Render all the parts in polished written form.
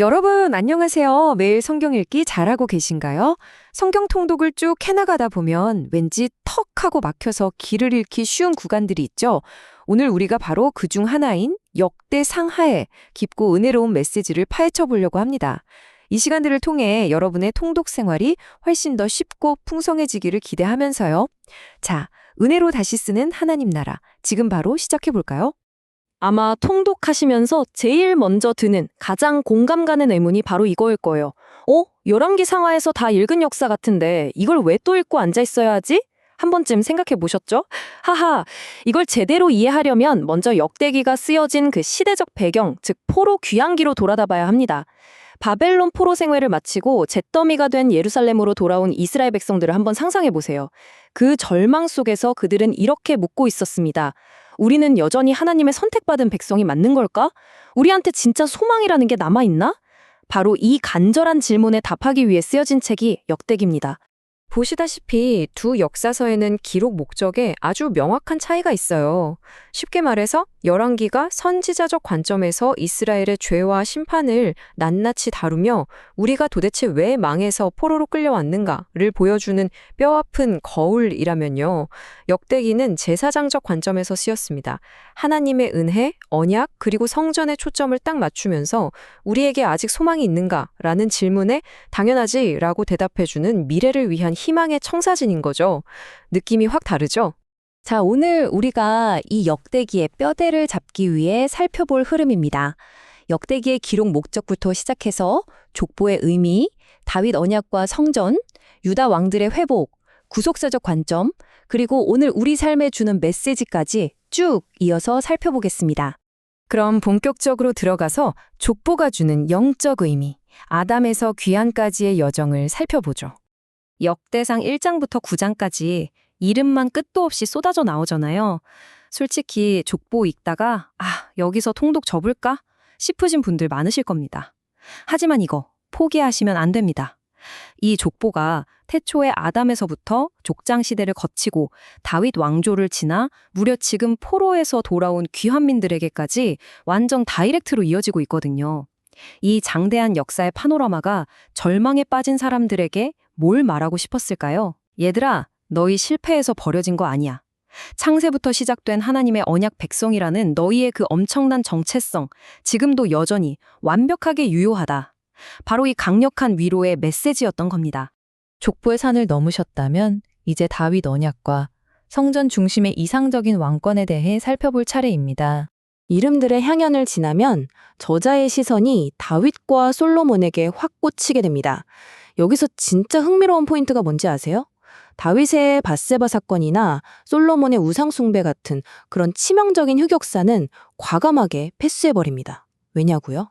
여러분, 안녕하세요. 매일 성경 읽기 잘하고 계신가요? 성경 통독을 쭉 해나가다 보면 왠지 턱 하고 막혀서 길을 잃기 쉬운 구간들이 있죠. 오늘 우리가 바로 그 중 하나인 역대 상하의 깊고 은혜로운 메시지를 파헤쳐 보려고 합니다. 이 시간들을 통해 여러분의 통독 생활이 훨씬 더 쉽고 풍성해지기를 기대하면서요. 자, 은혜로 다시 쓰는 하나님 나라. 지금 바로 시작해 볼까요? 아마 통독하시면서 제일 먼저 드는 가장 공감 가는 의문이 바로 이거일 거예요. 열왕기 상하에서 다 읽은 역사 같은데 이걸 왜 또 읽고 앉아 있어야 하지? 한 번쯤 생각해 보셨죠? 하하, 이걸 제대로 이해하려면 먼저 역대기가 쓰여진 그 시대적 배경, 즉 포로 귀환기로 돌아다 봐야 합니다. 바벨론 포로 생활을 마치고 잿더미가 된 예루살렘으로 돌아온 이스라엘 백성들을 한번 상상해 보세요. 그 절망 속에서 그들은 이렇게 묻고 있었습니다. 우리는 여전히 하나님의 선택받은 백성이 맞는 걸까? 우리한테 진짜 소망이라는 게 남아있나? 바로 이 간절한 질문에 답하기 위해 쓰여진 책이 역대기입니다. 보시다시피 두 역사서에는 기록 목적에 아주 명확한 차이가 있어요. 쉽게 말해서 열왕기가 선지자적 관점에서 이스라엘의 죄와 심판을 낱낱이 다루며 우리가 도대체 왜 망해서 포로로 끌려왔는가를 보여주는 뼈아픈 거울이라면요. 역대기는 제사장적 관점에서 쓰였습니다. 하나님의 은혜, 언약, 그리고 성전의 초점을 딱 맞추면서 우리에게 아직 소망이 있는가라는 질문에 당연하지라고 대답해주는 미래를 위한 희망의 청사진인 거죠. 느낌이 확 다르죠? 자, 오늘 우리가 이 역대기의 뼈대를 잡기 위해 살펴볼 흐름입니다. 역대기의 기록 목적부터 시작해서 족보의 의미, 다윗 언약과 성전, 유다 왕들의 회복, 구속사적 관점, 그리고 오늘 우리 삶에 주는 메시지까지 쭉 이어서 살펴보겠습니다. 그럼 본격적으로 들어가서 족보가 주는 영적 의미, 아담에서 귀환까지의 여정을 살펴보죠. 역대상 1장부터 9장까지 이름만 끝도 없이 쏟아져 나오잖아요. 솔직히 족보 읽다가 여기서 통독 접을까 싶으신 분들 많으실 겁니다. 하지만 이거 포기하시면 안 됩니다. 이 족보가 태초의 아담에서부터 족장 시대를 거치고 다윗 왕조를 지나 무려 지금 포로에서 돌아온 귀환민들에게까지 완전 다이렉트로 이어지고 있거든요. 이 장대한 역사의 파노라마가 절망에 빠진 사람들에게 뭘 말하고 싶었을까요? 얘들아, 너희 실패해서 버려진 거 아니야. 창세부터 시작된 하나님의 언약 백성이라는 너희의 그 엄청난 정체성, 지금도 여전히 완벽하게 유효하다. 바로 이 강력한 위로의 메시지였던 겁니다. 족보의 산을 넘으셨다면 이제 다윗 언약과 성전 중심의 이상적인 왕권에 대해 살펴볼 차례입니다. 이름들의 향연을 지나면 저자의 시선이 다윗과 솔로몬에게 확 꽂히게 됩니다. 여기서 진짜 흥미로운 포인트가 뭔지 아세요? 다윗의 밧세바 사건이나 솔로몬의 우상 숭배 같은 그런 치명적인 흑역사는 과감하게 패스해버립니다. 왜냐고요?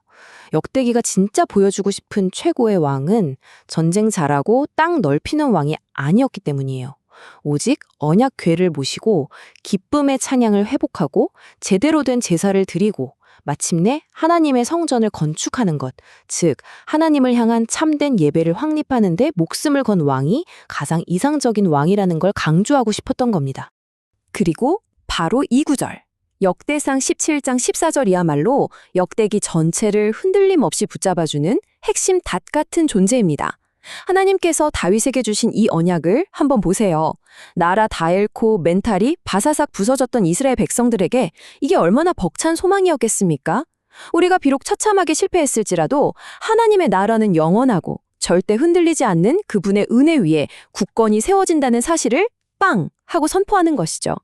역대기가 진짜 보여주고 싶은 최고의 왕은 전쟁 잘하고 땅 넓히는 왕이 아니었기 때문이에요. 오직 언약 궤를 모시고 기쁨의 찬양을 회복하고 제대로 된 제사를 드리고 마침내 하나님의 성전을 건축하는 것, 즉 하나님을 향한 참된 예배를 확립하는 데 목숨을 건 왕이 가장 이상적인 왕이라는 걸 강조하고 싶었던 겁니다. 그리고 바로 이 구절. 역대상 17장 14절이야말로 역대기 전체를 흔들림 없이 붙잡아주는 핵심 닷 같은 존재입니다. 하나님께서 다윗에게 주신 이 언약을 한번 보세요. 나라 다 잃고 멘탈이 바사삭 부서졌던 이스라엘 백성들에게 이게 얼마나 벅찬 소망이었겠습니까? 우리가 비록 처참하게 실패했을지라도 하나님의 나라는 영원하고 절대 흔들리지 않는 그분의 은혜 위에 굳건히 세워진다는 사실을 빵! 하고 선포하는 것이죠.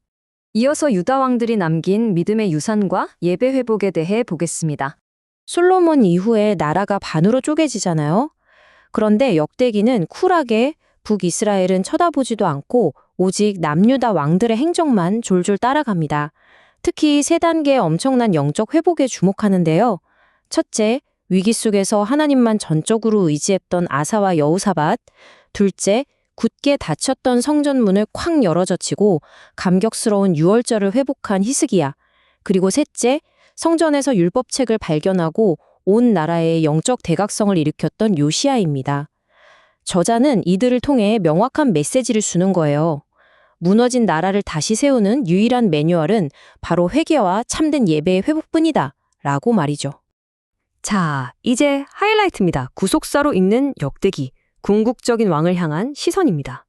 이어서 유다 왕들이 남긴 믿음의 유산과 예배 회복에 대해 보겠습니다. 솔로몬 이후에 나라가 반으로 쪼개지잖아요. 그런데 역대기는 쿨하게 북이스라엘은 쳐다보지도 않고 오직 남유다 왕들의 행적만 졸졸 따라갑니다. 특히 세 단계의 엄청난 영적 회복에 주목하는데요. 첫째, 위기 속에서 하나님만 전적으로 의지했던 아사와 여호사밧. 둘째, 굳게 닫혔던 성전문을 쾅 열어젖히고 감격스러운 유월절을 회복한 히스기야. 그리고 셋째, 성전에서 율법책을 발견하고 온 나라의 영적 대각성을 일으켰던 요시야입니다. 저자는 이들을 통해 명확한 메시지를 주는 거예요. 무너진 나라를 다시 세우는 유일한 매뉴얼은 바로 회개와 참된 예배의 회복뿐이다 라고 말이죠. 자, 이제 하이라이트입니다. 구속사로 읽는 역대기, 궁극적인 왕을 향한 시선입니다.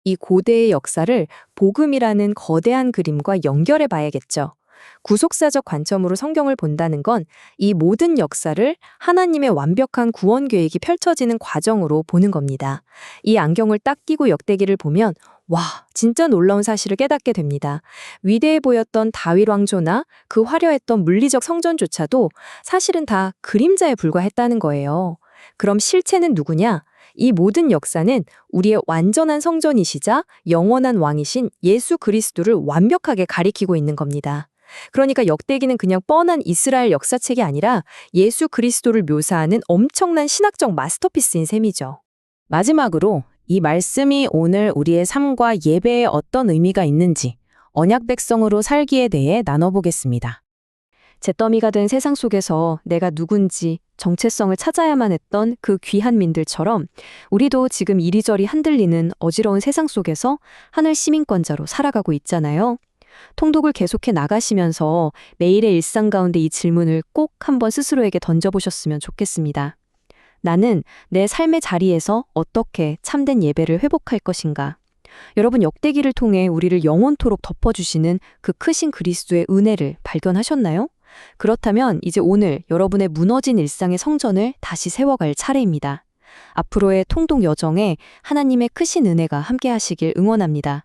이 고대의 역사를 복음이라는 거대한 그림과 연결해 봐야겠죠. 구속사적 관점으로 성경을 본다는 건 이 모든 역사를 하나님의 완벽한 구원 계획이 펼쳐지는 과정으로 보는 겁니다. 이 안경을 딱 끼고 역대기를 보면 와, 진짜 놀라운 사실을 깨닫게 됩니다. 위대해 보였던 다윗 왕조나 그 화려했던 물리적 성전조차도 사실은 다 그림자에 불과했다는 거예요. 그럼 실체는 누구냐? 이 모든 역사는 우리의 완전한 성전이시자 영원한 왕이신 예수 그리스도를 완벽하게 가리키고 있는 겁니다. 그러니까 역대기는 그냥 뻔한 이스라엘 역사책이 아니라 예수 그리스도를 묘사하는 엄청난 신학적 마스터피스인 셈이죠. 마지막으로 이 말씀이 오늘 우리의 삶과 예배에 어떤 의미가 있는지 언약 백성으로 살기에 대해 나눠보겠습니다. 잿더미가 된 세상 속에서 내가 누군지 정체성을 찾아야만 했던 그 귀한 민들처럼 우리도 지금 이리저리 흔들리는 어지러운 세상 속에서 하늘 시민권자로 살아가고 있잖아요. 통독을 계속해 나가시면서 매일의 일상 가운데 이 질문을 꼭 한번 스스로에게 던져보셨으면 좋겠습니다. 나는 내 삶의 자리에서 어떻게 참된 예배를 회복할 것인가? 여러분, 역대기를 통해 우리를 영원토록 덮어주시는 그 크신 그리스도의 은혜를 발견하셨나요? 그렇다면 이제 오늘 여러분의 무너진 일상의 성전을 다시 세워갈 차례입니다. 앞으로의 통독 여정에 하나님의 크신 은혜가 함께 하시길 응원합니다.